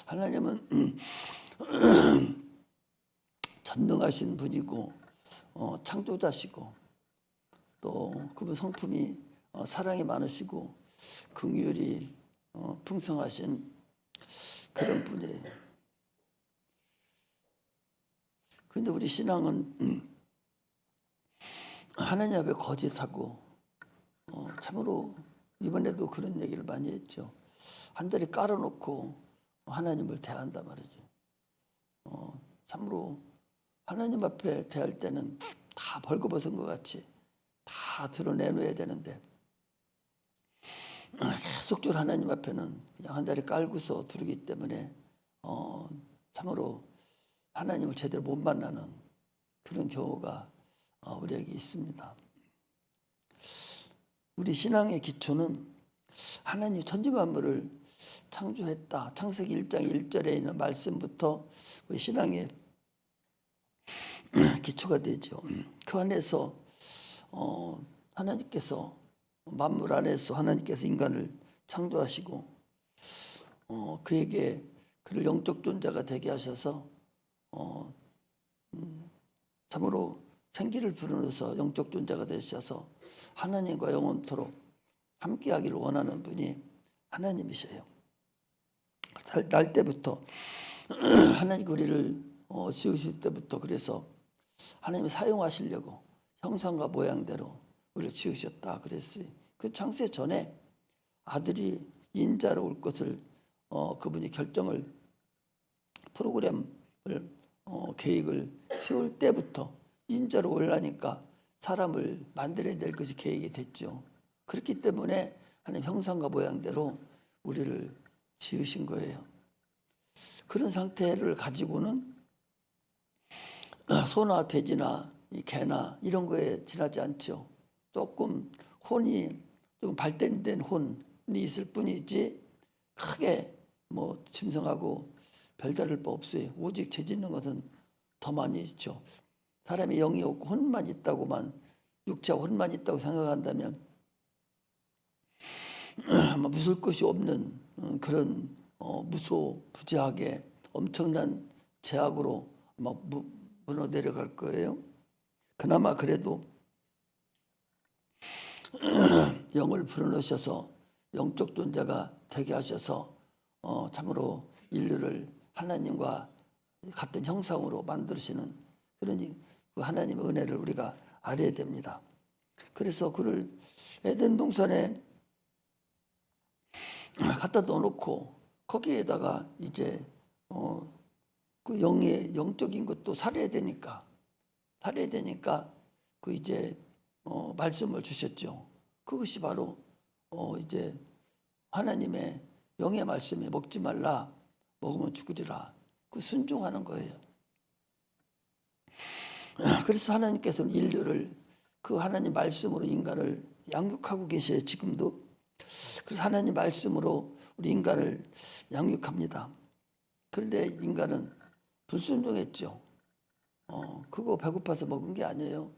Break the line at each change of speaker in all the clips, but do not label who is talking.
하나님은 전능하신 분이고 창조자시고 또 그분 성품이 사랑이 많으시고 긍휼이 풍성하신 그런 분이에요. 근데 우리 신앙은 하나님 앞에 거짓하고 참으로 이번에도 그런 얘기를 많이 했죠. 한 자리 깔아놓고 하나님을 대한다 말이죠. 참으로 하나님 앞에 대할 때는 다 벌거벗은 것 같이 다 드러내놓아야 되는데 계속적으로 하나님 앞에는 그냥 한 자리 깔고서 두르기 때문에 참으로 하나님을 제대로 못 만나는 그런 경우가 우리에게 있습니다. 우리 신앙의 기초는 하나님 천지만물을 창조했다. 창세기 1장 1절에 있는 말씀부터 우리 신앙의 기초가 되죠. 그 안에서 하나님께서 만물 안에서 하나님께서 인간을 창조하시고 그에게 그를 영적 존재가 되게 하셔서 참으로 생기를 불어넣어서 영적 존재가 되셔서 하나님과 영원토록 함께하기를 원하는 분이 하나님이셔요. 날 때부터 하나님 우리를 지으실 때부터 그래서 하나님이 사용하시려고 형상과 모양대로 우리를 지으셨다 그랬어요. 그 창세 전에 아들이 인자로 올 것을 그분이 결정을 프로그램을 계획을 세울 때부터 인자로 올라니까 사람을 만들어야 될 것이 계획이 됐죠. 그렇기 때문에 하나님 형상과 모양대로 우리를 지으신 거예요. 그런 상태를 가지고는 소나 돼지나 개나 이런 거에 지나지 않죠. 조금 발달된 혼이 있을 뿐이지 크게 짐승하고 별다를 바 없어요. 오직 죄 짓는 것은 더 많이 있죠. 사람이 영이 없고 혼만 있다고만 육체와 혼만 있다고 생각한다면 아마 무술 것이 없는 그런 무소부지하게 엄청난 제약으로 아마 무너 내려갈 거예요. 그나마 그래도 영을 불어넣으셔서 영적 존재가 되게 하셔서 참으로 인류를 하나님과 같은 형상으로 만드시는 그런 그 하나님의 은혜를 우리가 알아야 됩니다. 그래서 그를 에덴 동산에 갖다 넣어놓고 거기에다가 이제 그 영적인 것도 살아야 되니까 그 이제 말씀을 주셨죠. 그것이 바로 이제 하나님의 영의 말씀에 먹지 말라, 먹으면 죽으리라. 그 순종하는 거예요. 그래서 하나님께서는 인류를 그 하나님 말씀으로 인간을 양육하고 계셔요. 지금도. 그래서 하나님 말씀으로 우리 인간을 양육합니다. 그런데 인간은 불순종했죠. 그거 배고파서 먹은 게 아니에요.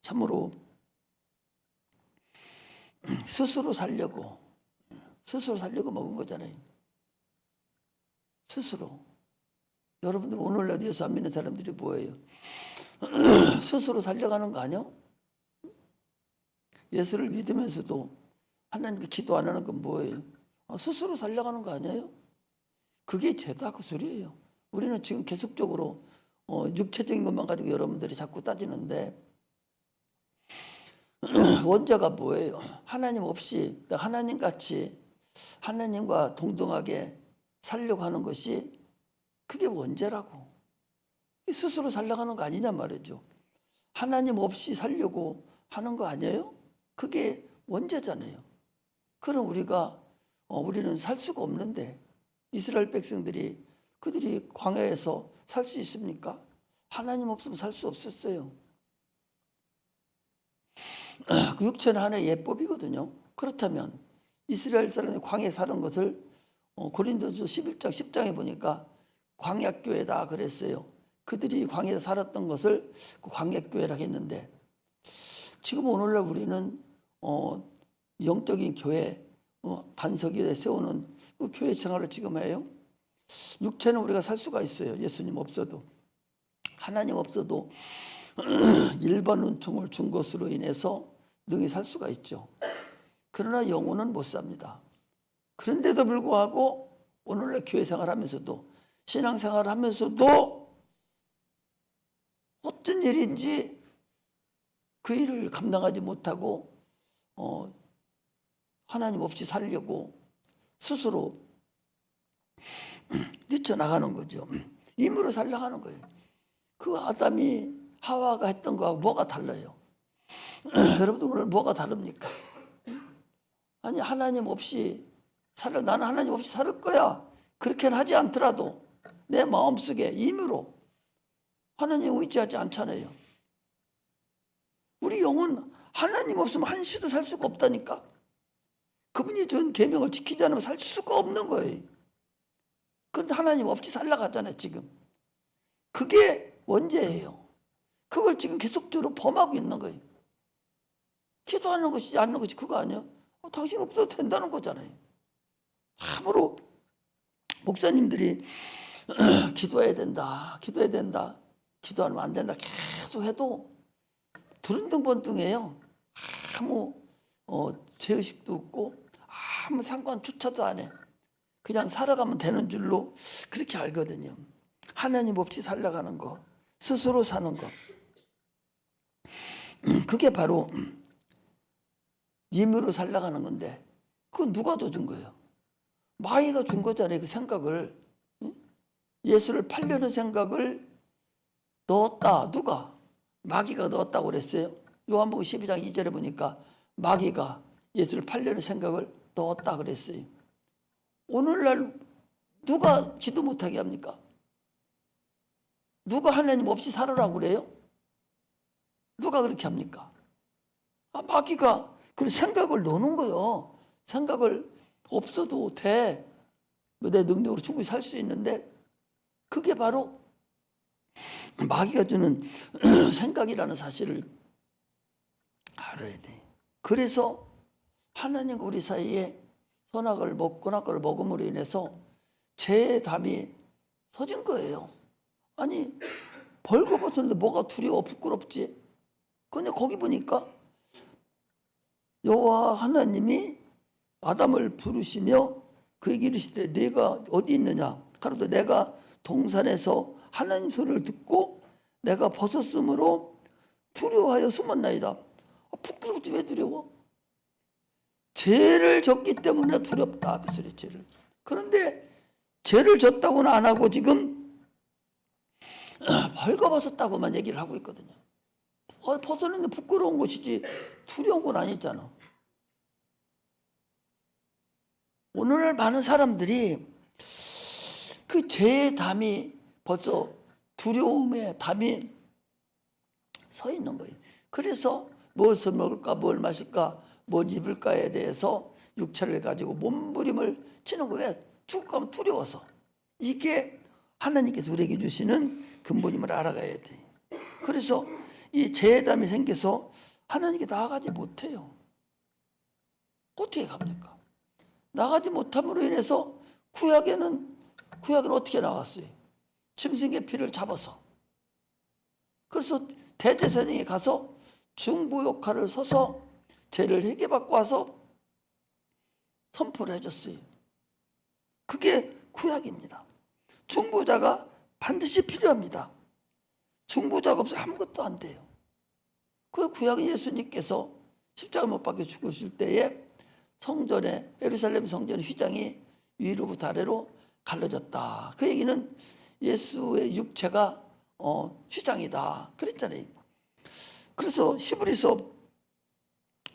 참으로 스스로 살려고 먹은 거잖아요. 스스로. 여러분들 오늘날 예수 안 믿는 사람들이 뭐예요? 스스로 살려가는 거 아니요? 예수를 믿으면서도 하나님께 기도 안 하는 건 뭐예요? 스스로 살려가는 거 아니에요? 그게 죄다 그 소리예요. 우리는 지금 계속적으로 육체적인 것만 가지고 여러분들이 자꾸 따지는데 원죄가 뭐예요? 하나님 없이 하나님같이 하나님과 동등하게 살려고 하는 것이 그게 원죄라고. 스스로 살려가는 거 아니냐 말이죠. 하나님 없이 살려고 하는 거 아니에요? 그게 원죄잖아요. 그럼 우리는 살 수가 없는데 이스라엘 백성들이 그들이 광야에서 살 수 있습니까? 하나님 없으면 살 수 없었어요. 그 육체는 하나의 예법이거든요. 그렇다면 이스라엘 사람이 광야에 사는 것을 고린도서 11장 10장에 보니까 광야교회다 그랬어요. 그들이 광야에 살았던 것을 그 광야교회라고 했는데 지금 오늘날 우리는 영적인 교회, 반석 위에 세우는 그 교회 생활을 지금 해요. 육체는 우리가 살 수가 있어요. 예수님 없어도. 하나님 없어도 1번 은총을 준 것으로 인해서 능히 살 수가 있죠. 그러나 영혼은 못 삽니다. 그런데도 불구하고 오늘날 교회 생활하면서도 신앙생활을 하면서도 어떤 일인지 그 일을 감당하지 못하고 하나님 없이 살려고 스스로 뛰쳐나가는 거죠. 힘으로 살려가는 거예요. 그 아담이 하와가 했던 거하고 뭐가 달라요? 여러분들 오늘 뭐가 다릅니까? 아니 하나님 없이 나는 하나님 없이 살 거야. 그렇게는 하지 않더라도 내 마음속에 힘으로 하나님 의지하지 않잖아요. 우리 영은 하나님 없으면 한시도 살 수가 없다니까. 그분이 준 계명을 지키지 않으면 살 수가 없는 거예요. 그런데 하나님 없이 살아가잖아요 지금. 그게 원죄예요. 그걸 지금 계속적으로 범하고 있는 거예요. 기도하는 것이지 않는 것이 그거 아니야? 당신 없어도 된다는 거잖아요. 참으로 목사님들이 기도해야 된다. 기도하면 안 된다. 계속 해도 두른둥번둥해요. 아무 죄의식도 없고 아무 상관조차도 안 해. 그냥 살아가면 되는 줄로 그렇게 알거든요. 하나님 없이 살아가는 거, 스스로 사는 거. 그게 바로 힘으로 살아가는 건데 그거 누가 더 준 거예요? 마귀가 준 거잖아요. 그 생각을. 예수를 팔려는 생각을 넣었다. 누가? 마귀가 넣었다고 그랬어요. 요한복음 12장 2절에 보니까 마귀가 예수를 팔려는 생각을 넣었다 그랬어요. 오늘날 누가 기도 못하게 합니까? 누가 하나님 없이 살으라고 그래요? 누가 그렇게 합니까? 마귀가 그 생각을 넣는 거예요. 생각을 없어도 돼. 내 능력으로 충분히 살 수 있는데 그게 바로 마귀가 주는 생각이라는 사실을 알아야 돼. 그래서 하나님과 우리 사이에 선악을 먹음으로 인해서 죄의 담이 서진 거예요. 아니 벌거벗었는데 뭐가 두려워 부끄럽지? 근데 거기 보니까 여호와 하나님이 아담을 부르시며 그에게 이르시되 네가 어디 있느냐? 가로되 내가 동산에서 하나님 소리를 듣고 내가 벗었으므로 두려워하여 숨었나이다. 부끄럽지 왜 두려워? 죄를 졌기 때문에 두렵다 그 소리. 죄를. 그런데 죄를 졌다고는 안 하고 지금 벌거벗었다고만 얘기를 하고 있거든요. 벗었는데 부끄러운 것이지 두려운 건 아니잖아. 오늘날 많은 사람들이 그 죄의 담이 벌써 두려움의 담이 서 있는 거예요. 그래서 무엇을 먹을까, 뭘 마실까, 뭘 입을까에 대해서 육체를 가지고 몸부림을 치는 거예요. 죽을 거면 두려워서. 이게 하나님께서 우리에게 주시는 근본임을 알아가야 돼. 그래서 이 죄의 담이 생겨서 하나님께 나아가지 못해요. 어떻게 갑니까? 나가지 못함으로 인해서 구약은 어떻게 나갔어요? 짐승의 피를 잡아서. 그래서 대제사장에 가서 중보 역할을 서서 죄를 회개받고 와서 선포를 해줬어요. 그게 구약입니다. 중보자가 반드시 필요합니다. 중보자가 없으면 아무것도 안 돼요. 그 구약은 예수님께서 십자가 못 박혀 죽으실 때에 성전에 예루살렘 성전의 휘장이 위로부터 아래로 갈라졌다. 그 얘기는 예수의 육체가 휘장이다 그랬잖아요. 그래서 히브리서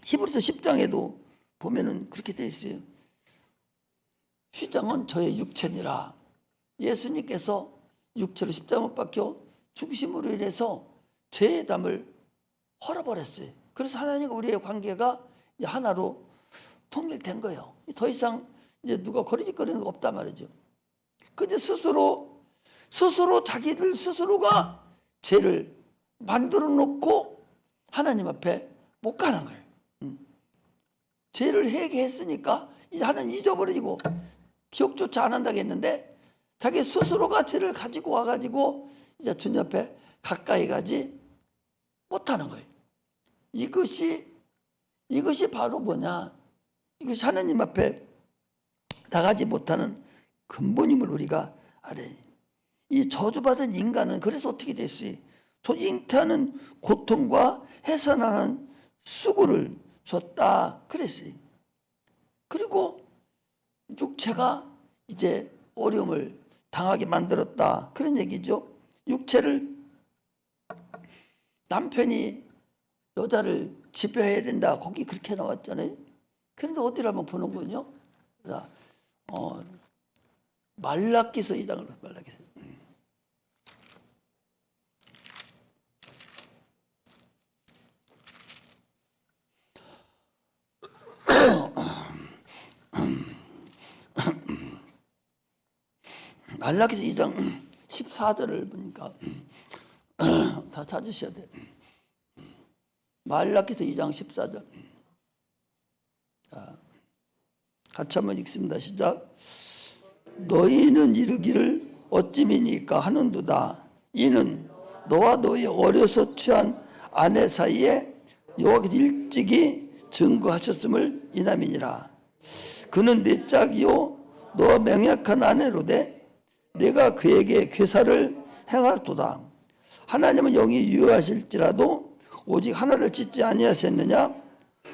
10장에도 보면은 그렇게 되어 있어요. 휘장은 저의 육체니라. 예수님께서 육체로 십자가 못 박혀 죽으심으로 인해서 죄의 담을 헐어버렸어요. 그래서 하나님과 우리의 관계가 이제 하나로 통일된 거예요. 더 이상 이제 누가 거리거리는 거 없단 말이죠. 근데 스스로 자기들 스스로가 죄를 만들어 놓고 하나님 앞에 못 가는 거예요. 죄를 회개했으니까 이제 하나님 잊어버리고 기억조차 안 한다고 했는데 자기 스스로가 죄를 가지고 와가지고 이제 주님 앞에 가까이 가지 못하는 거예요. 이것이 바로 뭐냐? 이것이 하나님 앞에 나가지 못하는 근본임을 우리가 알아야 해요. 이 저주받은 인간은 그래서 어떻게 됐어요? 잉태하는 고통과 해산하는 수고를 줬다 그랬어요. 그리고 육체가 이제 어려움을 당하게 만들었다 그런 얘기죠. 육체를 남편이 여자를 지배해야 된다 거기 그렇게 나왔잖아요. 그런데 어디를 한번 보는군요. 말라기서 2장을 말라기서 말라기서 2장 14절을 보니까 다 찾으셔야 돼요. 말라기서 2장 14절. 같이 한번 읽습니다. 시작. 너희는 이르기를 어찌미니까 하는도다. 이는 너와 너희 어려서 취한 아내 사이에 여호와께서 일찍이 증거하셨음을 인함이니라. 그는 내 짝이요 너와 맹약한 아내로되 내가 그에게 괴사를 행할도다. 하나님은 영이 유효하실지라도 오직 하나를 짓지 아니하셨느냐?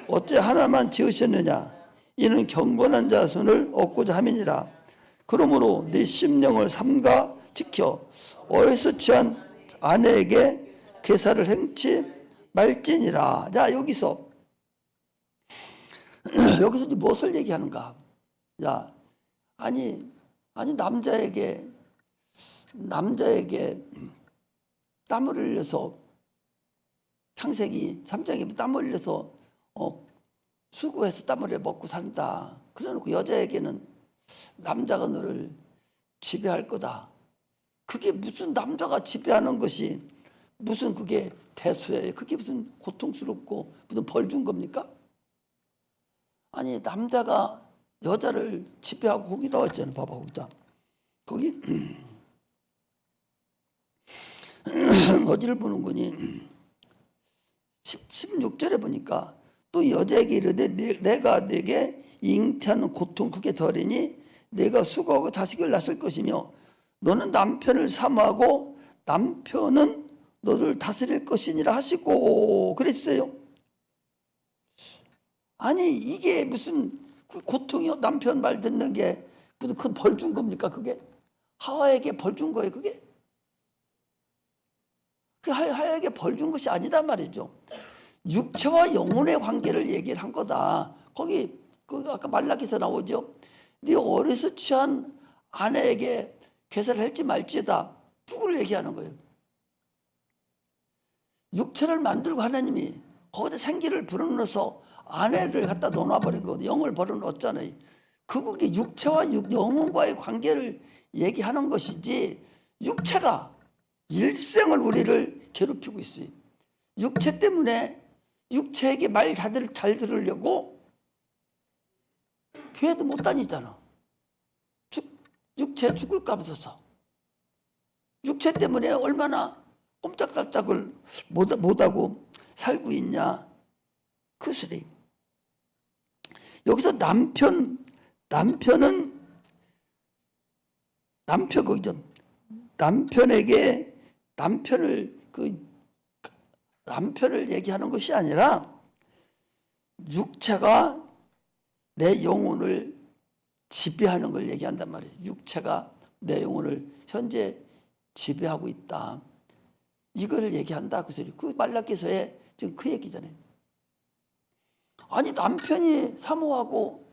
어째 하나만 지으셨느냐? 이는 경건한 자손을 얻고자 함이니라. 그러므로 네 심령을 삼가 지켜 어려서 취한 아내에게 괴사를 행치 말지니라. 자, 여기서 이제 무엇을 얘기하는가? 자, 아니 남자에게 땀을 흘려서 창세기 3장에 땀을 흘려서 수고해서 땀을 흘려 먹고 산다. 그래놓고 여자에게는 남자가 너를 지배할 거다. 그게 무슨 남자가 지배하는 것이 무슨 그게 대수예요? 그게 무슨 고통스럽고 무슨 벌 준 겁니까? 아니 남자가 여자를 지배하고 거기 나와 있잖아요. 봐봐 보자. 거기 어디를 보는 거니? 16절에 보니까 또 여자에게 이르되 내가 내게 잉태하는 고통 크게 덜이니 내가 수고하고 자식을 낳을 것이며 너는 남편을 사모하고 남편은 너를 다스릴 것이니라 하시고 그랬어요. 아니 이게 무슨 고통이요? 남편 말 듣는 게 무슨 큰 벌 준 겁니까? 그게 하와에게 벌 준 거예요. 그게 그 하와에게 벌 준 것이 아니다 말이죠. 육체와 영혼의 관계를 얘기한 거다. 거기 아까 말라기서 나오죠. 네 어려서 취한 아내에게 괴사를 할지 말지에다 누구를 얘기하는 거예요. 육체를 만들고 하나님이 거기다 생기를 불어넣어서 아내를 갖다 놓아버린 거거든요. 영을 벌어넣었잖아요. 그게 육체와 영혼과의 관계를 얘기하는 것이지 육체가 일생을 우리를 괴롭히고 있어요. 육체 때문에 육체에게 말 잘 들으려고 교회도 못 다니잖아. 육체 죽을까 봐서. 육체 때문에 얼마나 꼼짝달짝을 못하고 살고 있냐. 그 소리. 여기서 남편은 거기죠. 남편에게 남편을 얘기하는 것이 아니라 육체가 내 영혼을 지배하는 걸 얘기한단 말이에요. 육체가 내 영혼을 현재 지배하고 있다. 이걸 얘기한다 그 소리. 그 말라기서에 지금 그 얘기잖아요. 아니 남편이 사모하고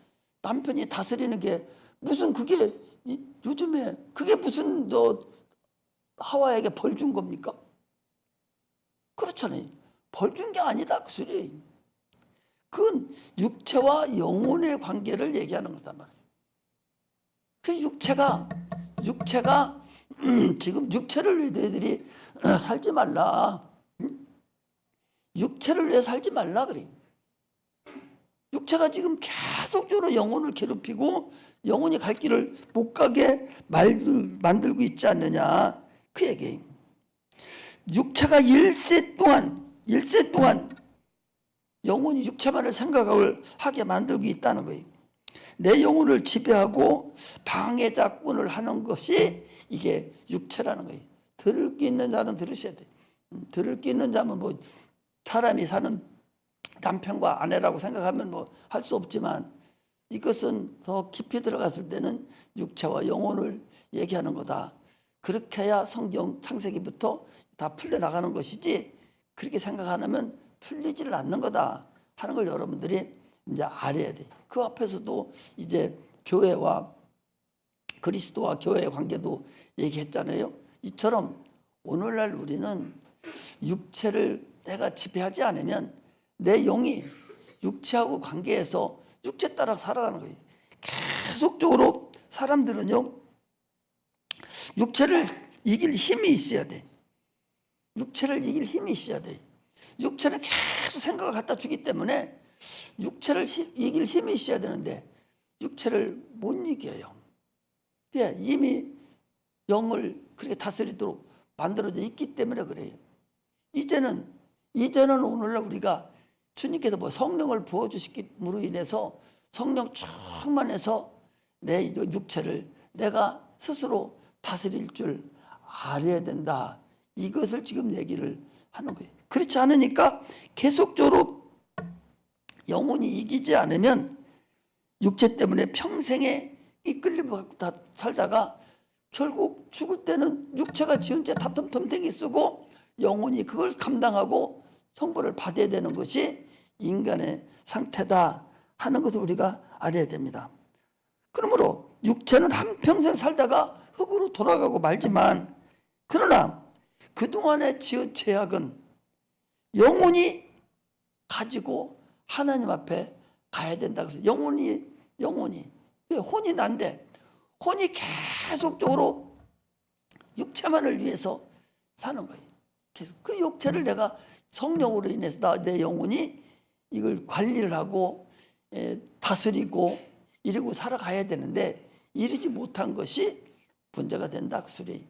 남편이 다스리는 게 무슨 그게 요즘에 그게 무슨 너 하와에게 벌 준 겁니까? 그렇잖아요. 벌 준 게 아니다 그 소리. 그건 육체와 영혼의 관계를 얘기하는 거단 말이에요. 그 육체가 지금 육체를 위해 너희들이 살지 말라. 육체를 위해 살지 말라 그래. 육체가 지금 계속적으로 영혼을 괴롭히고 영혼이 갈 길을 못 가게 만들고 있지 않느냐, 그 얘기. 육체가 일세 동안 영혼이 육체만을 생각을 하게 만들고 있다는 거예요. 내 영혼을 지배하고 방해작군을 하는 것이 이게 육체라는 거예요. 들을 게 있는 자는 들으셔야 돼요. 들을 게 있는 자면 뭐 사람이 사는 남편과 아내라고 생각하면 뭐 할 수 없지만, 이것은 더 깊이 들어갔을 때는 육체와 영혼을 얘기하는 거다. 그렇게 해야 성경 창세기부터 다 풀려나가는 것이지, 그렇게 생각 안 하면 풀리지를 않는 거다 하는 걸 여러분들이 이제 알아야 돼. 그 앞에서도 이제 교회와 그리스도와 교회의 관계도 얘기했잖아요. 이처럼 오늘날 우리는 육체를 내가 지배하지 않으면 내 영이 육체하고 관계에서 육체 따라 살아가는 거예요. 계속적으로 사람들은요, 육체를 이길 힘이 있어야 돼. 육체를 이길 힘이 있어야 돼. 육체는 계속 생각을 갖다 주기 때문에 육체를 이길 힘이 있어야 되는데 육체를 못 이겨요. 이미 영을 그렇게 다스리도록 만들어져 있기 때문에 그래요. 이제는 오늘날 우리가 주님께서 뭐 성령을 부어주시므로 인해서 성령 충만해서 내 육체를 내가 스스로 다스릴 줄 알아야 된다. 이것을 지금 얘기를 하는 거예요. 그렇지 않으니까 계속적으로 영혼이 이기지 않으면 육체 때문에 평생에 이끌림을 갖고 다 살다가 결국 죽을 때는 육체가 지은 죄 다 덤탱이 쓰고 영혼이 그걸 감당하고 형벌을 받아야 되는 것이 인간의 상태다 하는 것을 우리가 알아야 됩니다. 그러므로 육체는 한평생 살다가 흙으로 돌아가고 말지만, 그러나 그동안에 지은 죄악은 영혼이 가지고 하나님 앞에 가야 된다. 그래서 영혼이 혼이 난데 혼이 계속적으로 육체만을 위해서 사는 거예요. 계속 그 육체를 내가 성령으로 인해서 내 영혼이 이걸 관리를 하고 다스리고 이러고 살아가야 되는데 이러지 못한 것이 문제가 된다, 그 소리.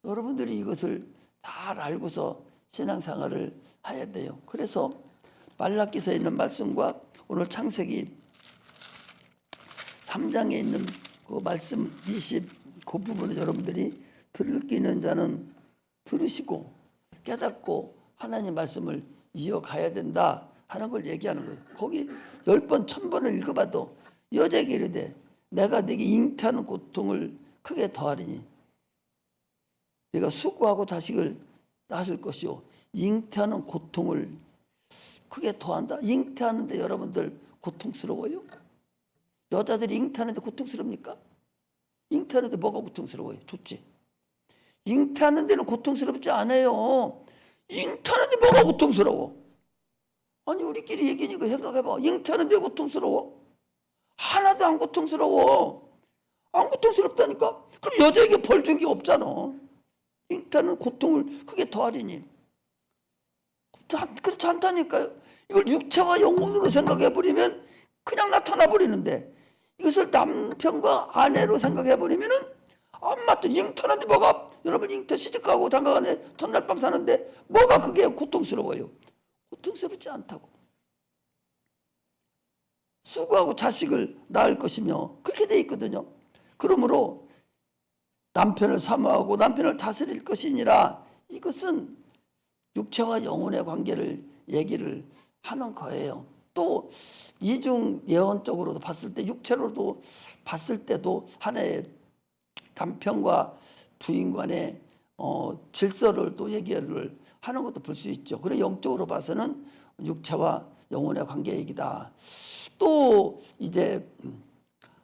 여러분들이 이것을 잘 알고서 신앙생활을 해야 돼요. 그래서 말라기서에 있는 말씀과 오늘 창세기 3장에 있는 그 말씀 그 부분을 여러분들이 들을 게 있는 자는 들으시고 깨닫고 하나님 말씀을 이어가야 된다 하는 걸 얘기하는 거예요. 거기 10번, 1000번을 읽어봐도 여자에게 이르되 내가 네게 잉태하는 고통을 크게 더하리니 네가 수고하고 자식을 낳을 것이요 잉태하는 고통을 크게 더한다. 잉태하는데 여러분들 고통스러워요? 여자들이 잉태하는데 고통스럽니까? 잉태하는데 뭐가 고통스러워요? 좋지. 잉태하는 데는 고통스럽지 않아요. 잉태하는데 뭐가 고통스러워? 아니 우리끼리 얘기니까 생각해봐. 잉태하는 데 고통스러워? 하나도 안 고통스러워. 안 고통스럽다니까? 그럼 여자에게 벌 준 게 없잖아. 잉태하는 고통을 크게 더하리니. 그렇지 않다니까요. 이걸 육체와 영혼으로 생각해버리면 그냥 나타나 버리는데, 이것을 남편과 아내로 생각해버리면은 안 맞죠. 잉태하는데 뭐가, 여러분 잉태 시집가고 장가가네 전날 밤 사는데 뭐가 그게 고통스러워요? 고통스럽지 않다고. 수고하고 자식을 낳을 것이며 그렇게 돼 있거든요. 그러므로 남편을 사모하고 남편을 다스릴 것이니라, 이것은 육체와 영혼의 관계를 얘기를 하는 거예요. 또 이중 예언적으로도 봤을 때, 육체로도 봤을 때도 하나의 남편과 부인 간의 질서를 또 얘기를 하는 것도 볼 수 있죠. 그래 영적으로 봐서는 육체와 영혼의 관계 얘기다. 또 이제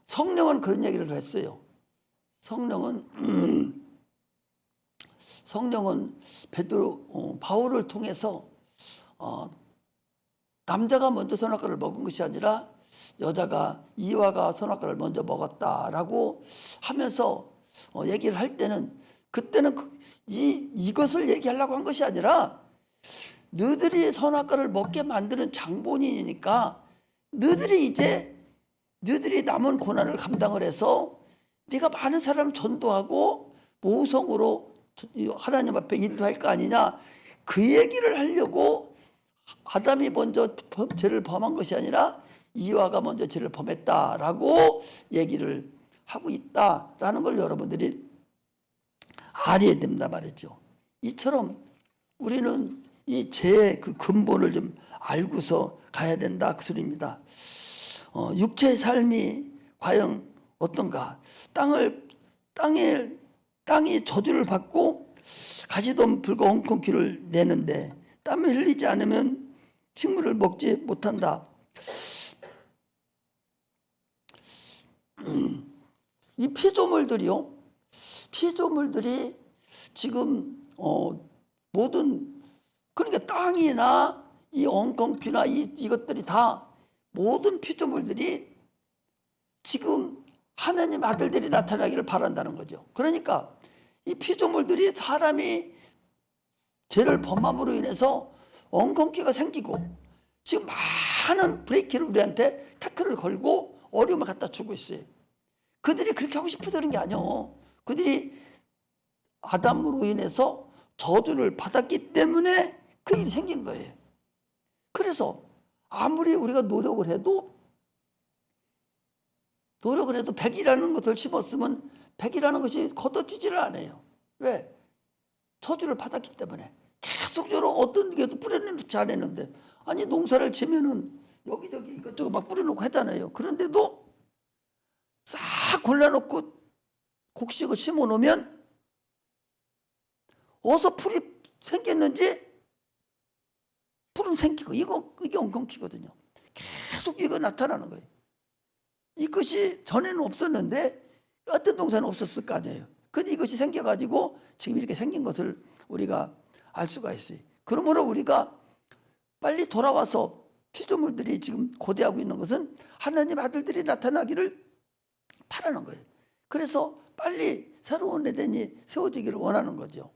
성령은 그런 얘기를 했어요. 성령은 바울을 통해서 남자가 먼저 선악과를 먹은 것이 아니라 여자가 이와가 선악과를 먼저 먹었다라고 하면서 얘기를 할 때는, 그때는 이것을 얘기하려고 한 것이 아니라 너희들이 선악과를 먹게 만드는 장본인이니까 너희들이 이제 너희들이 남은 고난을 감당을 해서 네가 많은 사람을 전도하고 모성으로 하나님 앞에 인도할 거 아니냐, 그 얘기를 하려고 아담이 먼저 죄를 범한 것이 아니라 이와가 먼저 죄를 범했다라고 얘기를 하고 있다라는 걸 여러분들이 알아야 된다 말이죠. 이처럼 우리는 이 죄의 그 근본을 좀 알고서 가야 된다, 그 소리입니다. 육체의 삶이 과연 어떤가? 땅이 저주를 받고 가시덤불과 엉겅퀴를 내는데 땀을 흘리지 않으면 식물을 먹지 못한다. 이 피조물들이 지금 모든, 그러니까 땅이나 이 엉겅퀴나 이것들이 다, 모든 피조물들이 지금 하나님 아들들이 나타나기를 바란다는 거죠. 그러니까 이 피조물들이 사람이 죄를 범함으로 인해서 엉겅퀴가 생기고 지금 많은 브레이크를 우리한테 태클을 걸고 어려움을 갖다 주고 있어요. 그들이 그렇게 하고 싶어서 그런 게 아니에요. 그들이 아담으로 인해서 저주를 받았기 때문에 그 일이 생긴 거예요. 그래서 아무리 우리가 노력을 해도 100이라는 것을 심었으면 100이라는 것이 걷어지지를 않아요. 왜? 저주를 받았기 때문에. 계속적으로 어떤 게도 뿌려놓지 않았는데, 아니 농사를 지면은 여기저기 이것저것 막 뿌려놓고 하잖아요. 그런데도 싹 골라놓고 곡식을 심어놓으면 어디서 풀이 생겼는지 풀은 생기고 이게 엉겅퀴거든요. 계속 이거 나타나는 거예요. 이것이 전에는 없었는데 어떤 동사는 없었을 거 아니에요. 근데 이것이 생겨가지고 지금 이렇게 생긴 것을 우리가 알 수가 있어요. 그러므로 우리가 빨리 돌아와서 피조물들이 지금 고대하고 있는 것은 하나님 아들들이 나타나기를 바라는 거예요. 그래서 빨리 새로운 에덴이 세워지기를 원하는 거죠.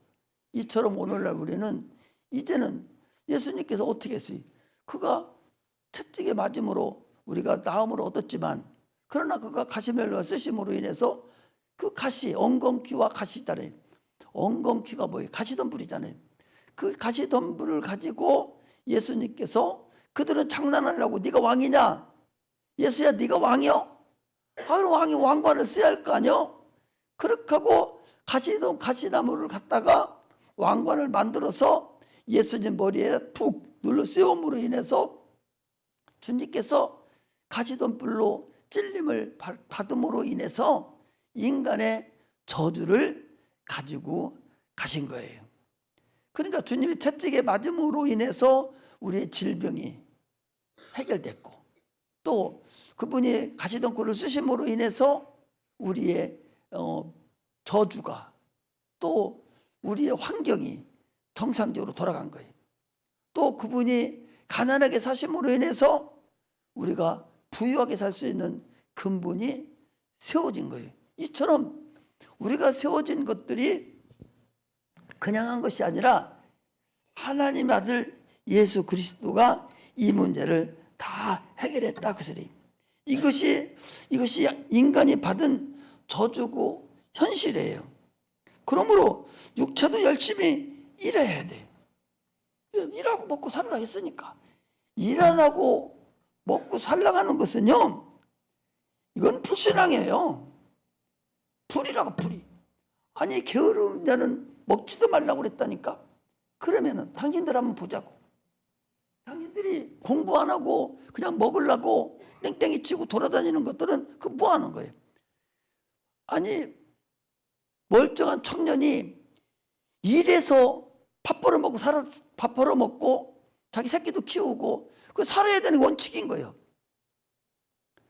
이처럼 오늘날 우리는 이제는 예수님께서 어떻게 했어요? 그가 채찍에 맞음으로 우리가 나음을 얻었지만, 그러나 그가 가시멜로와 쓰심으로 인해서 그 가시, 엉겅퀴와 가시 있잖아요. 엉겅퀴가 뭐예요? 가시덤불이잖아요. 그 가시덤불을 가지고 예수님께서, 그들은 장난하려고 네가 왕이냐? 예수야 네가 왕이요? 그럼 왕이 왕관을 써야 할 거 아니요? 그렇게 하고 가시나무를 갖다가 왕관을 만들어서 예수님 머리에 툭 눌러 세움으로 인해서 주님께서 가시덤불로 찔림을 받음으로 인해서 인간의 저주를 가지고 가신 거예요. 그러니까 주님이 채찍에 맞음으로 인해서 우리의 질병이 해결됐고, 또 그분이 가시덤불을 쓰심으로 인해서 우리의 저주가, 또 우리의 환경이 정상적으로 돌아간 거예요. 또 그분이 가난하게 사심으로 인해서 우리가 부유하게 살 수 있는 근본이 세워진 거예요. 이처럼 우리가 세워진 것들이 그냥 한 것이 아니라 하나님의 아들 예수 그리스도가 이 문제를 다 해결했다, 그 소리. 이것이 인간이 받은 저주고 현실이에요. 그러므로 육체도 열심히 일해야 돼요. 일하고 먹고 살으라 했으니까. 일 안 하고 먹고 살라가는 것은요, 이건 불신앙이에요. 불이라고, 불이. 아니 게으른 자는 먹지도 말라고 그랬다니까. 그러면은 당신들 한번 보자고. 당신들이 공부 안 하고 그냥 먹으려고 땡땡이 치고 돌아다니는 것들은 그 뭐 하는 거예요? 아니 멀쩡한 청년이 일해서 밥 벌어 먹고 자기 새끼도 키우고 그 살아야 되는 원칙인 거예요.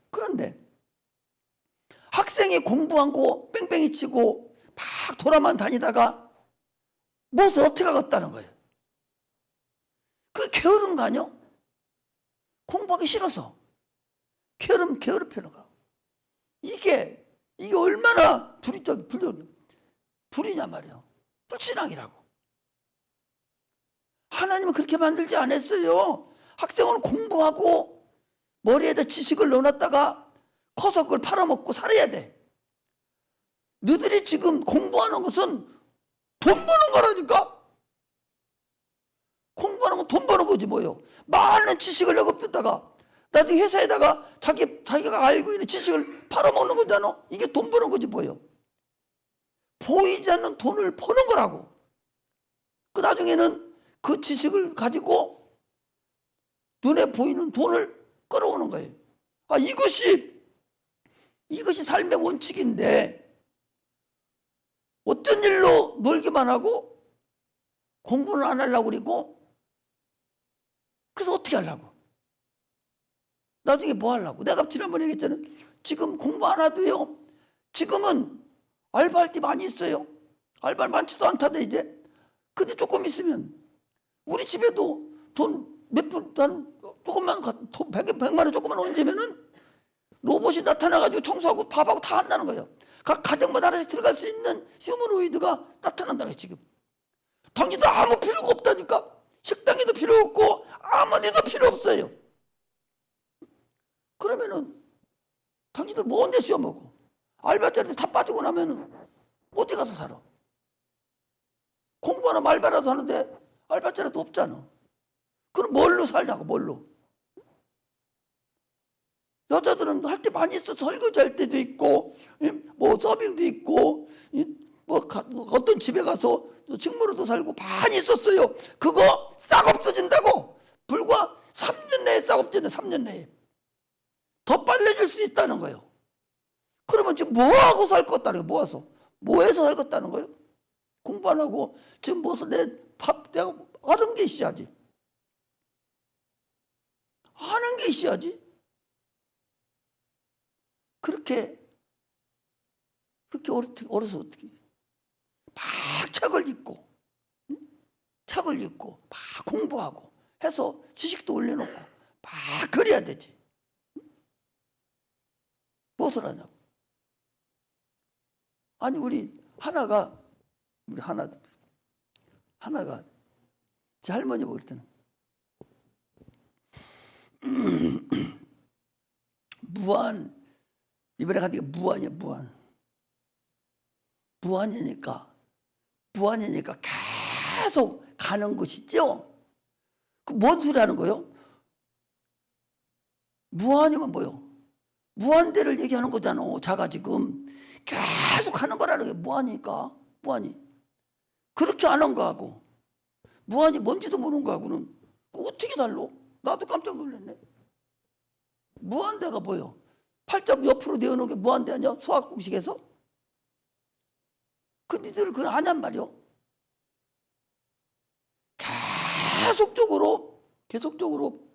그런데 학생이 공부하고 뺑뺑이 치고 막 돌아만 다니다가 무엇을 어떻게 하겠다는 거예요? 그 게으른 거 아니요? 공부하기 싫어서 게으르피는 거. 이게 얼마나 불이냐 말이에요. 불신앙이라고. 하나님은 그렇게 만들지 않았어요. 학생은 공부하고 머리에다 지식을 넣어놨다가 커서 그걸 팔아먹고 살아야 돼. 너희들이 지금 공부하는 것은 돈 버는 거라니까. 공부하는 건 돈 버는 거지 뭐요. 많은 지식을 내가 듣다가 나중에 회사에다가 자기가 알고 있는 지식을 팔아먹는 거잖아. 이게 돈 버는 거지 뭐요. 보이지 않는 돈을 버는 거라고. 그 나중에는 그 지식을 가지고 눈에 보이는 돈을 끌어오는 거예요. 아, 이것이 삶의 원칙인데 어떤 일로 놀기만 하고 공부는 안 하려고 그러고, 그래서 어떻게 하려고? 나중에 뭐 하려고? 내가 지난번에 얘기했잖아요. 지금 공부 안 하도요. 지금은 알바할 때 많이 있어요. 알바 많지도 않다대 이제. 근데 조금 있으면 우리 집에도 돈 몇 푼, 조금만, 돈 100만 원 조금만 얹으면은 로봇이 나타나가지고 청소하고 밥하고 다 한다는 거예요. 각 가정마다 하나씩 들어갈 수 있는 휴머노이드가 나타난다는 거예요, 지금. 당신도 아무 필요가 없다니까. 식당에도 필요 없고 아무 데도 필요 없어요. 그러면은 당신들 뭔데 씌워먹고 알바자리도 다 빠지고 나면은 어디 가서 살아? 공부하나 알바라도 하는데 알바자리도 없잖아. 그럼 뭘로 살냐고, 뭘로? 여자들은 할 때 많이 있어서 설거지 할 때도 있고, 뭐 서빙도 있고, 뭐 어떤 집에 가서 식물로도 살고 많이 있었어요. 그거 싹 없어진다고. 불과 3년 내에 싹 없어진다. 3년 내에. 더 빨라질 수 있다는 거예요. 그러면 지금 뭐하고 살 것다는 거예요? 모아서. 뭐해서 살 것다는 거예요? 공부 안 하고 지금 무슨 내가 아는 게 있어야지. 아는 게 있어야지. 그렇게 어려서 어떻게 막 책을 읽고 막 공부하고 해서 지식도 올려놓고 막 그래야 되지. 무엇을 하냐고. 아니 우리 하나가 제 할머니 보일 때는 무한, 이번에 간 데가 무한이야. 무한이니까 계속 가는 것이죠. 그 뭔 소리 하는 거예요? 무한이면 뭐요? 무한대를 얘기하는 거잖아. 자가 지금 계속 하는 거라는 게 무한이니까. 무한이 그렇게 안 한 거하고 무한이 뭔지도 모르는 거하고는 어떻게 달라? 나도 깜짝 놀랐네. 무한대가 뭐요? 팔자구 옆으로 내어놓은 게 무한대 아니야? 수학 공식에서? 그 니들 그걸 아냔 말이요. 계속적으로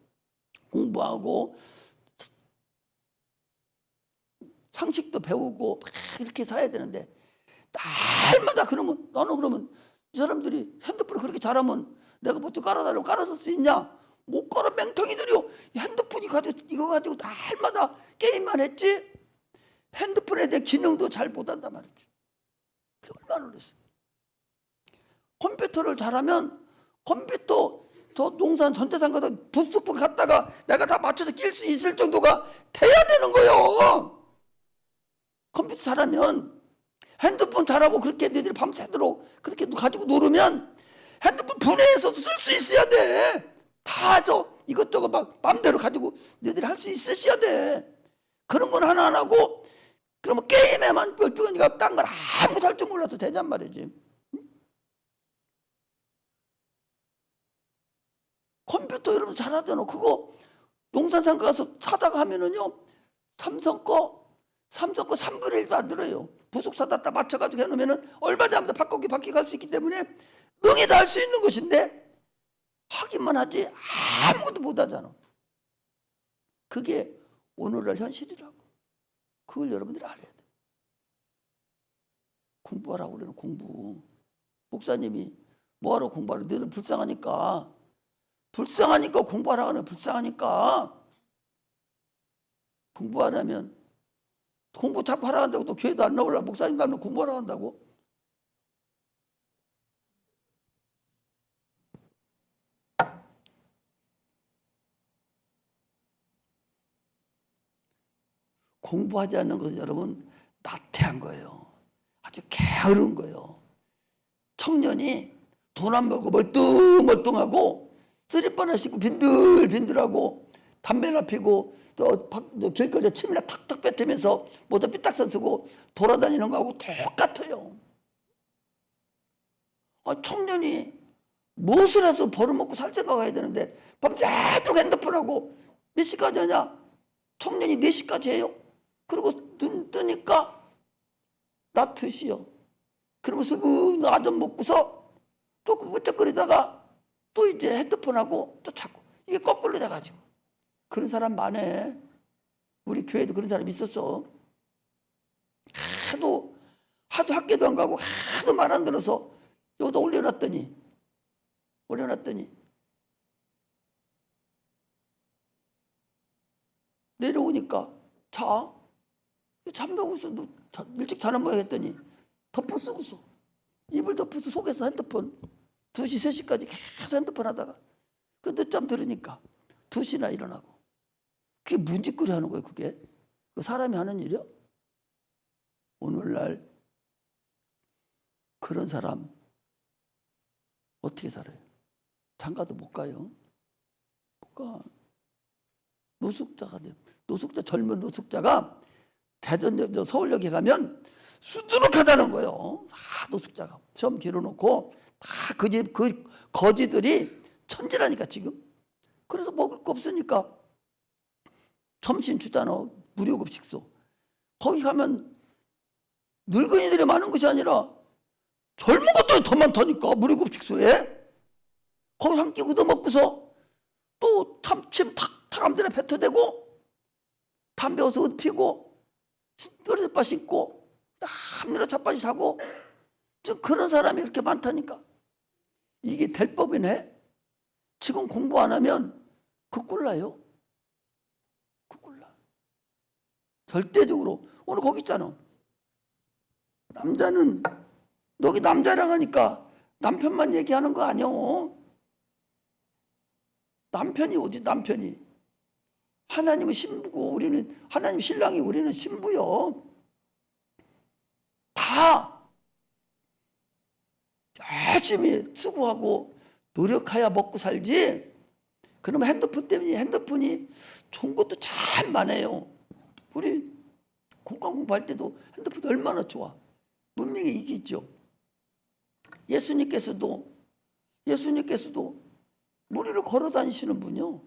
공부하고 상식도 배우고 막 이렇게 살아야 되는데 날마다 그러면 이 사람들이 핸드폰을 그렇게 잘하면 내가 뭐 좀 깔아달라고 깔아줄 수 있냐? 못 깔아. 맹통이들이요. 핸드폰이 이거 가지고 날마다 게임만 했지 핸드폰에 대한 기능도 잘 못한단 말이지. 그게 얼마나 놀랐어. 컴퓨터를 잘하면 컴퓨터 저 농산 전재산 가서 부스프 갔다가 내가 다 맞춰서 낄 수 있을 정도가 돼야 되는 거예요. 컴퓨터 잘하면. 핸드폰 잘하고 그렇게 너희들이 밤새도록 그렇게 가지고 놀으면 핸드폰 분해해서도 쓸 수 있어야 돼. 다 해서 이것저것 막 마음대로 가지고 너희들이 할 수 있으셔야 돼. 그런 건 하나 안 하고 그러면 게임에만 뻘쭘하니까 딴 걸 아무것도 할 줄 몰라서 되냔 말이지. 컴퓨터 여러분 잘하잖아. 그거 농산상가 가서 사다가 하면은요 삼성 거 3분의 1도 안 들어요. 부속 사다 딱 맞춰가지고 해놓으면은 얼마 전부터 바뀌기 할 수 있기 때문에 능히 다 할 수 있는 것인데 하기만 하지 아무것도 못하잖아. 그게 오늘날 현실이라고. 그걸 여러분들이 알아야 돼. 공부하라고 그러는 공부. 목사님이 뭐하러 공부하라고? 너희들 불쌍하니까 공부하라고 하는. 불쌍하니까 공부 안 하면 공부 자꾸 하라 한다고 또 교회도 안 나올라. 목사님도 안 나오고 공부하라 한다고. 공부하지 않는 것은 여러분 나태한 거예요. 아주 게으른 거예요. 청년이 돈 안 벌고 멀뚱멀뚱하고 쓰리바나 신고 빈들빈들하고 담배나 피고 또 길거리에 침이나 탁탁 뱉으면서 모자 삐딱선 쓰고 돌아다니는 거하고 똑같아요. 청년이 무엇을 해서 벌어먹고 살 생각해야 되는데 밤새도록 핸드폰하고 몇 시까지 하냐? 청년이 4시까지 해요. 그리고 눈 뜨니까 낮 2시요. 그러면서 나좀 먹고서 또 부쩍거리다가 또 이제 핸드폰하고 또 찾고 이게 거꾸로 돼가지고 그런 사람 많아. 우리 교회도 그런 사람 있었어. 하도 학교도 안 가고 하도 말 안 들어서 여기다 올려놨더니 내려오니까 잠자고 있어. 너 일찍 자는 모양 했더니 덮어 쓰고서 이불 덮어서 속에서 핸드폰 2시 3시까지 계속 핸드폰 하다가 그 늦잠 들으니까 2시나 일어나고 그게 문짓거리 하는 거예요. 그게 그 사람이 하는 일이요. 오늘날 그런 사람 어떻게 살아요? 장가도 못 가요. 못 가. 노숙자가 돼요. 젊은 노숙자가 대전 서울역에 가면 수두룩하다는 거예요. 노숙자가 시험 길어놓고 다 그 거지들이 천지라니까 지금. 그래서 먹을 거 없으니까 점심 주잖아. 무료급식소. 거기 가면 늙은이들이 많은 것이 아니라 젊은 것들이 더 많다니까. 무료급식소에. 거기서 한 끼 얻어먹고서 또 침 탁탁 암들에 뱉어대고 담배 어서 피고 떨어져빠 씻고 함내로 자빠지 자고 그런 사람이 이렇게 많다니까. 이게 될 법이네. 지금 공부 안 하면 그 꼴나요. 그 꼴나. 절대적으로. 오늘 거기 있잖아. 남자는 너기 남자랑 하니까 남편만 얘기하는 거 아니오. 남편이 어디 남편이. 하나님은 신부고 우리는 하나님 신랑이 우리는 신부요. 다 열심히 수고하고 노력해야 먹고 살지. 그러면 핸드폰 때문에 핸드폰이 좋은 것도 참 많아요. 우리 공간 공부할 때도 핸드폰 얼마나 좋아. 문명이 이기죠. 예수님께서도 무리를 걸어 다니시는 분이요.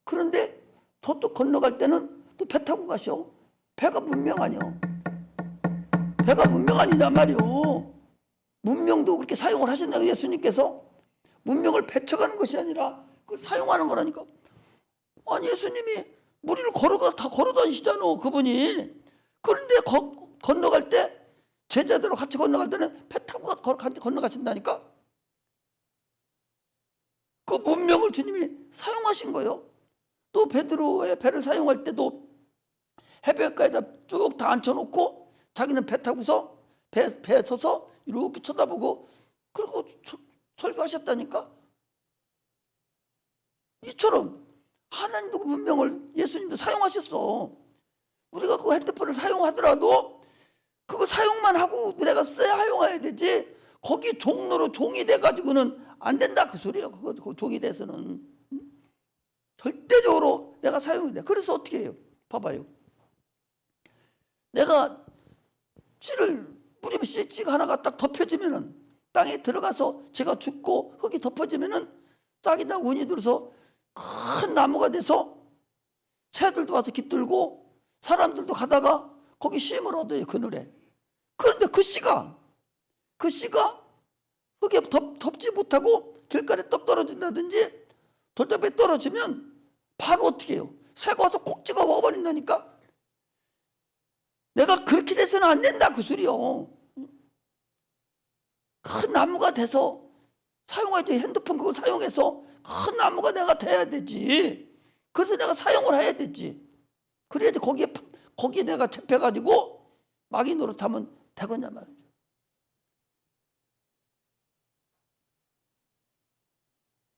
그런데 저쪽 건너갈 때는 또 배 타고 가셔. 배가 문명 아니요. 배가 문명 아니란 말이요. 문명도 그렇게 사용을 하신다고 예수님께서. 문명을 배쳐가는 것이 아니라 그걸 사용하는 거라니까. 아니 예수님이 무리를 다 걸어 다니시잖아. 그분이. 그런데 건너갈 때 제자들하고 같이 건너갈 때는 배 타고 건너가신다니까. 그 문명을 주님이 사용하신 거예요. 또 베드로의 배를 사용할 때도 해변가에다 쭉 다 앉혀놓고 자기는 배 타고서 배에 서서 이렇게 쳐다보고 그리고 설교하셨다니까. 이처럼 하나님도 그 문명을 예수님도 사용하셨어. 우리가 그 핸드폰을 사용하더라도 그거 사용만 하고 내가 써야 사용해야 되지. 거기 종로로 종이 돼가지고는 안 된다 그 소리예요. 그거 종이 돼서는 절대적으로 내가 사용해야 돼. 그래서 어떻게 해요? 봐봐요. 내가 씨를 뿌리면 씨가 하나가 딱 덮여지면은 땅에 들어가서 제가 죽고 흙이 덮어지면은 싹이 나고 운이 들어서 큰 나무가 돼서 새들도 와서 깃들고 사람들도 가다가 거기 쉼을 얻어요. 그늘에. 그런데 그 씨가 흙에 덮지 못하고 길가에 떡 떨어진다든지 돌담에 떨어지면 바로 어떻게 해요? 새가 와서 콕 찍어 먹어버린다니까. 내가 그렇게 돼서는 안 된다 그 소리요. 큰 나무가 돼서 사용해야지. 핸드폰 그걸 사용해서 큰 나무가 내가 돼야 되지. 그래서 내가 사용을 해야 되지. 그래야지 거기에 내가 잡혀가지고 마귀 노릇하면 되겠냐 말이죠.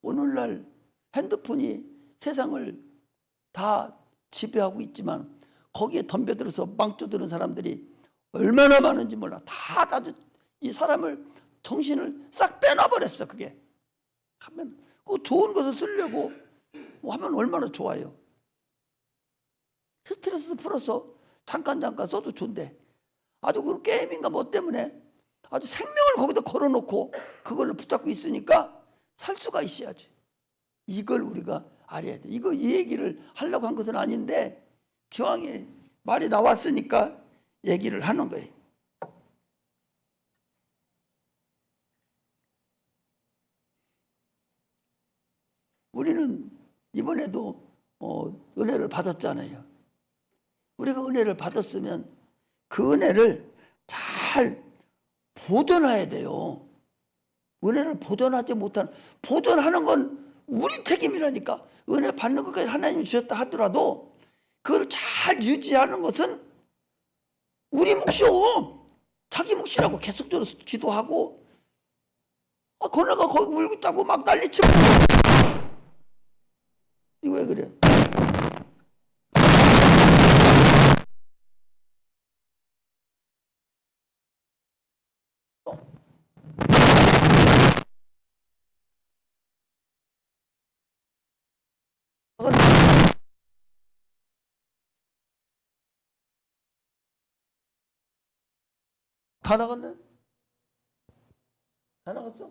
오늘날 핸드폰이 세상을 다 지배하고 있지만 거기에 덤벼들어서 망쳐드는 사람들이 얼마나 많은지 몰라. 다 아주 이 사람을 정신을 싹 빼놔버렸어. 그게 하면 그 좋은 것을 쓰려고 뭐 하면 얼마나 좋아요. 스트레스 풀어서 잠깐 써도 좋은데 아주 그 게임인가 뭐 때문에 아주 생명을 거기다 걸어놓고 그걸로 붙잡고 있으니까 살 수가 있어야지. 이걸 우리가 알아야 돼. 이 얘기를 하려고 한 것은 아닌데 기왕에 말이 나왔으니까 얘기를 하는 거예요. 우리는 이번에도 은혜를 받았잖아요. 우리가 은혜를 받았으면 그 은혜를 잘 보존해야 돼요. 은혜를 보존하지 못하는, 보존하는 건 우리 책임이라니까. 은혜 받는 것까지 하나님이 주셨다 하더라도 그걸 잘 유지하는 것은 우리 몫이요. 자기 몫이라고 계속적으로 기도하고 거나가 거기 울고 있다고 막 난리치고. 이거 왜 그래? 다 나갔네? 다 나갔어?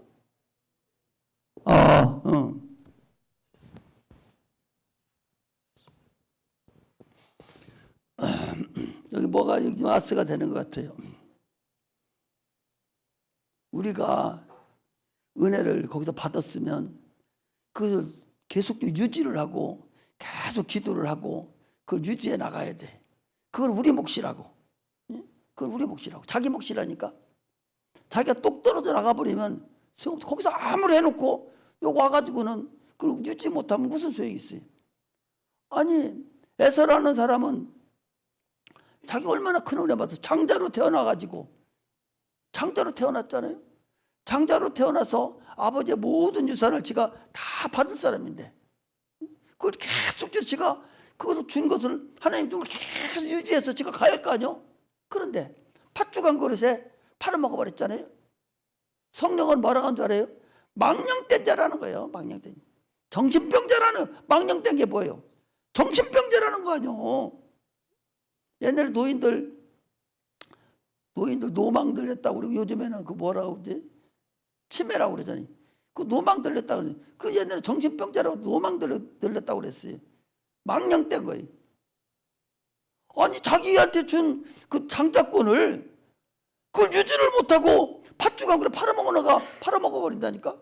응. 여기 뭐가 여기 마스가 되는 것 같아요. 우리가 은혜를 거기서 받았으면 그걸 계속 유지를 하고 계속 기도를 하고 그걸 유지해 나가야 돼. 그건 우리 몫이라고. 그건 우리 몫이라고. 자기 몫이라니까. 자기가 똑 떨어져 나가버리면 거기서 아무리 해놓고 여기 와가지고는 그걸 유지 못하면 무슨 소용이 있어요. 아니 에서라는 사람은 자기가 얼마나 큰 은혜 받아서 장자로 태어나가지고 장자로 태어났잖아요. 장자로 태어나서 아버지의 모든 유산을 지가 다 받을 사람인데 그걸 계속 지가 그걸 준 것을 하나님 준 걸 계속 유지해서 지가 가야 할 거 아니요. 그런데 팥죽 한 그릇에 팔아먹어버렸잖아요. 성령은 뭐라고 한 줄 알아요? 망령된 자라는 거예요. 망령된 정신병자라는. 망령된 게 뭐예요? 정신병자라는 거 아니요. 옛날에 노인들 노망 들렸다고 그러고 요즘에는 그 뭐라고 그러지? 치매라고 그러잖아요. 그 노망 들렸다고 그러죠. 그 옛날에 정신병자라고 노망 들렸다고 그랬어요. 망령된 거예요. 아니 자기한테 준 그 장자권을 그걸 유지를 못하고 팥죽 한 그릇 팔아먹어버린다니까.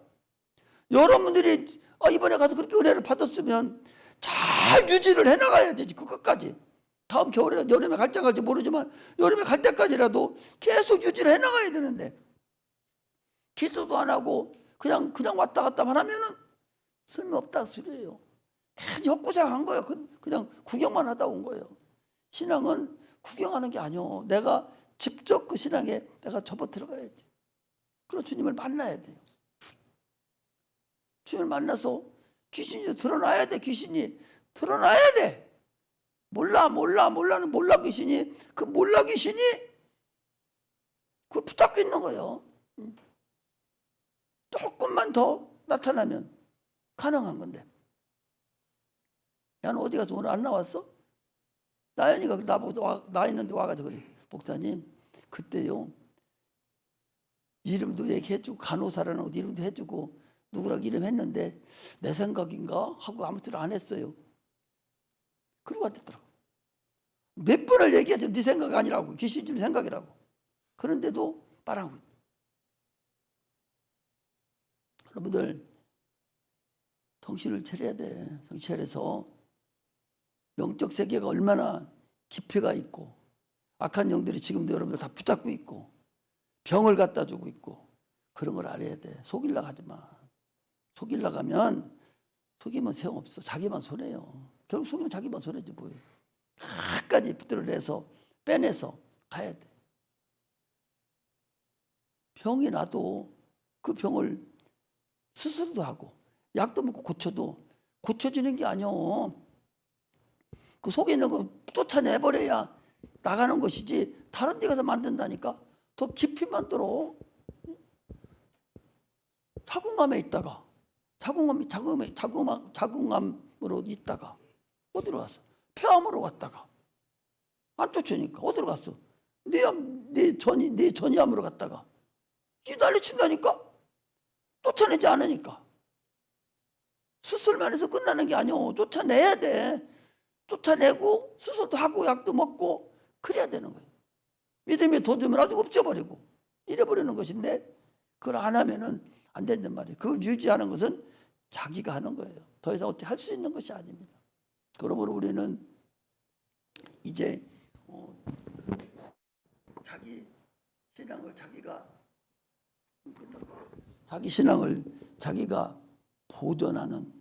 여러분들이 이번에 가서 그렇게 은혜를 받았으면 잘 유지를 해나가야 되지. 그것까지. 다음 겨울에 여름에 갈 때 갈지 모르지만 여름에 갈 때까지라도 계속 유지를 해나가야 되는데 기도도 안 하고 그냥 왔다 갔다만 하면은 쓸모없다 소리예요. 그냥 헛고생한 거예요. 그냥 구경만 하다 온 거예요. 신앙은 구경하는 게 아니요. 내가 직접 그 신앙에 내가 접어 들어가야지. 그리고 주님을 만나야 돼요. 주님을 만나서 귀신이 드러나야 돼. 귀신이 드러나야 돼. 몰라는 몰라 귀신이 그 몰라 귀신이 그걸 붙잡고 있는 거예요. 조금만 더 나타나면 가능한 건데. 야는 어디 가서 오늘 안 나왔어? 나연이가 나보고 나 있는데 와가지고 그래. 목사님 그때요 이름도 얘기해주고 간호사라는 것도 이름도 해주고 누구라고 이름 했는데 내 생각인가 하고 아무 소리 안 했어요. 그러고 왔더라고. 몇 번을 얘기하지. 네 생각 아니라고. 귀신 줄 생각이라고. 그런데도 빨아먹고 있다. 여러분들 정신을 차려야 돼. 정신 차려서 영적 세계가 얼마나 깊이가 있고 악한 영들이 지금도 여러분들 다 붙잡고 있고 병을 갖다 주고 있고 그런 걸 알아야 돼. 속이려고 하지 마. 속이려고 하면 속이면 소용없어. 자기만 손해요. 결국 속이면 자기만 손해지 뭐예요. 끝까지 붙들어내서 빼내서 가야 돼. 병이 나도 그 병을 수술도 하고 약도 먹고 고쳐도 고쳐지는 게 아니오. 그 속에 있는 거 쫓아내버려야 나가는 것이지 다른 데 가서 만든다니까. 더 깊이 만들어. 자궁감에 있다가 자궁감으로 있다가 어디로 갔어? 폐암으로 갔다가 안 쫓으니까 어디로 갔어? 네 전이암으로 갔다가 이 난리 친다니까. 쫓아내지 않으니까. 수술만 해서 끝나는 게 아니오. 쫓아내야 돼. 쫓아내고 수술도 하고 약도 먹고 그래야 되는 거예요. 믿음이 도주면 아주 없어버리고 이래버리는 것인데 그걸 안 하면은 안 된단 말이에요. 그걸 유지하는 것은 자기가 하는 거예요. 더 이상 어떻게 할 수 있는 것이 아닙니다. 그러므로 우리는 이제 자기 신앙을 자기가 보존하는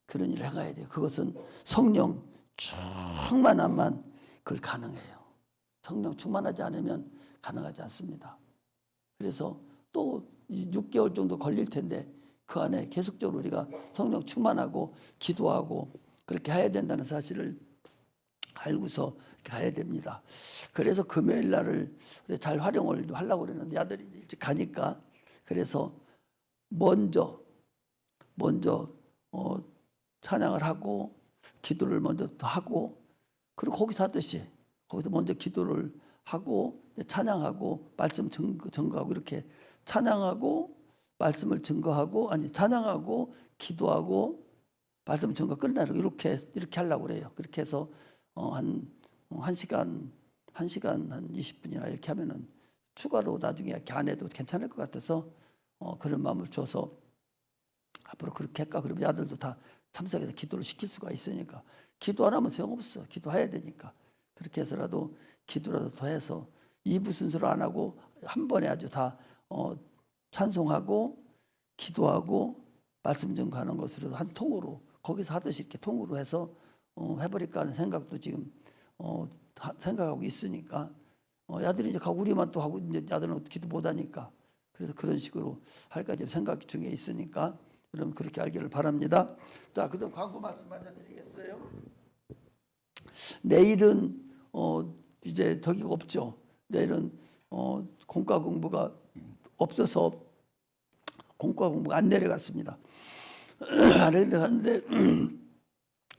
그런 일을 해가야 돼요. 그것은 성령 충만함만 그걸 가능해요. 성령 충만하지 않으면 가능하지 않습니다. 그래서 또 6개월 정도 걸릴 텐데 그 안에 계속적으로 우리가 성령 충만하고 기도하고 그렇게 해야 된다는 사실을 알고서 가야 됩니다. 그래서 금요일 날을 잘 활용을 하려고 그러는데 아들이 일찍 가니까 그래서 먼저 찬양을 하고 기도를 먼저 하고 그리고 거기서 하듯이 거기서 먼저 기도를 하고 찬양하고 말씀 증거하고 이렇게 찬양하고 말씀을 증거하고 찬양하고 기도하고 말씀 증거 끝나고 이렇게 하려고 그래요. 그렇게 해서 한 시간 한 20분이나 이렇게 하면은 추가로 나중에 이렇게 안 해도 괜찮을 것 같아서 그런 마음을 줘서 앞으로 그렇게 할까. 그러면 아들도 다 참석해서 기도를 시킬 수가 있으니까. 기도 안 하면 소용없어. 기도해야 되니까. 그렇게 해서라도 기도라도 더 해서 2부 순서로 안 하고 한 번에 아주 다 찬송하고 기도하고 말씀 증거하는 것으로 한 통으로 거기서 하듯이 이렇게 통으로 해서 해버릴까 하는 생각도 지금 생각하고 있으니까 야들이 이제 가고 우리만 또 하고 이제 야들은 기도 못하니까 그래서 그런 식으로 할까 지금 생각 중에 있으니까 그럼 그렇게 알기를 바랍니다. 자, 그다음 광고 말씀 먼저 드리겠어요. 내일은 이제 저기가 없죠. 내일은 공과 공부가 없어서 공과 공부가 안 내려갔습니다. 안 내려갔는데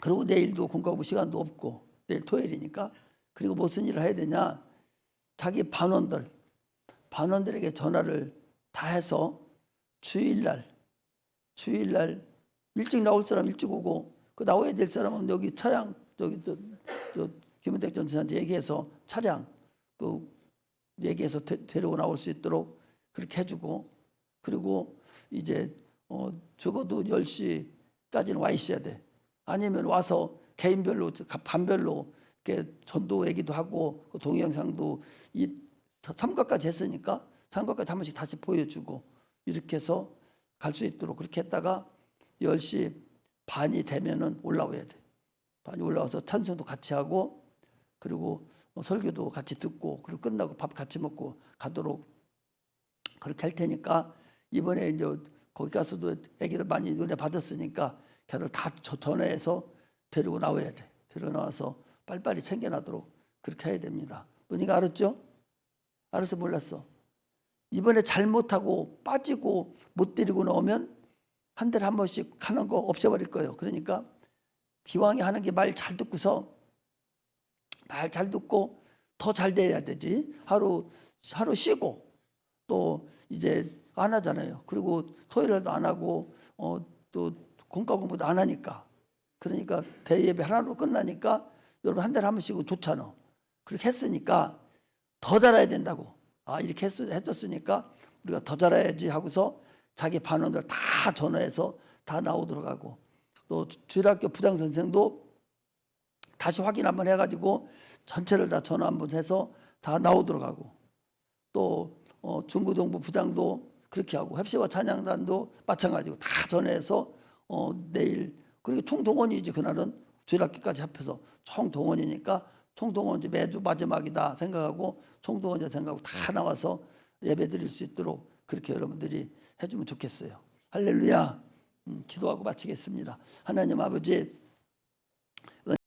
그리고 내일도 공과 공부 시간도 없고 내일 토요일이니까 그리고 무슨 일을 해야 되냐. 자기 반원들에게 전화를 다 해서 주일날 일찍 나올 사람 일찍 오고 그 나와야 될 사람은 여기 차량 저기 김은택 전사한테 얘기해서 차량 그 얘기해서 데리고 나올 수 있도록 그렇게 해주고 그리고 이제 적어도 10시까지는 와 있어야 돼. 아니면 와서 개인별로 반별로 이렇게 전도 얘기도 하고 그 동영상도 이 삼각까지 했으니까 삼각까지 한 번씩 다시 보여주고 이렇게 해서 갈 수 있도록 그렇게 했다가 10시 반이 되면은 올라와야 돼. 반이 올라와서 찬송도 같이 하고 그리고 설교도 같이 듣고 그리고 끝나고 밥 같이 먹고 가도록 그렇게 할 테니까 이번에 이제 거기 가서도 애기들 많이 은혜 받았으니까 걔들 다 전화해서 데리고 나와야 돼. 데리고 나와서 빨리빨리 챙겨놔도록 그렇게 해야 됩니다. 뭐니가 알았죠? 알아서 몰랐어. 이번에 잘못하고 빠지고 못 데리고 나오면 한 달에 한 번씩 하는 거 없애버릴 거예요. 그러니까 기왕에 하는 게 말 잘 듣고서 말 잘 듣고 더 잘 돼야 되지. 하루 쉬고 또 이제 안 하잖아요. 그리고 토요일날도 안 하고 또 공과 공부도 안 하니까 그러니까 대예배 하나로 끝나니까 여러분 한 달에 한 번씩은 좋잖아. 그렇게 했으니까 더 잘해야 된다고. 이렇게 해줬으니까 우리가 더 잘해야지 하고서 자기 반원들 다 전화해서 다 나오도록 하고 또 주일학교 부장선생도 다시 확인 한번 해가지고 전체를 다 전화 한번 해서 다 나오도록 하고 또 중고등부 부장도 그렇게 하고 heb시와 찬양단도 마찬가지고 다 전화해서 내일 그리고 총동원이지. 그날은 주일학교까지 합해서 총동원이니까 총동원 매주 마지막이다 생각하고 총동원이다 생각하고 다 나와서 예배 드릴 수 있도록 그렇게 여러분들이 해주면 좋겠어요. 할렐루야. 기도하고 마치겠습니다. 하나님 아버지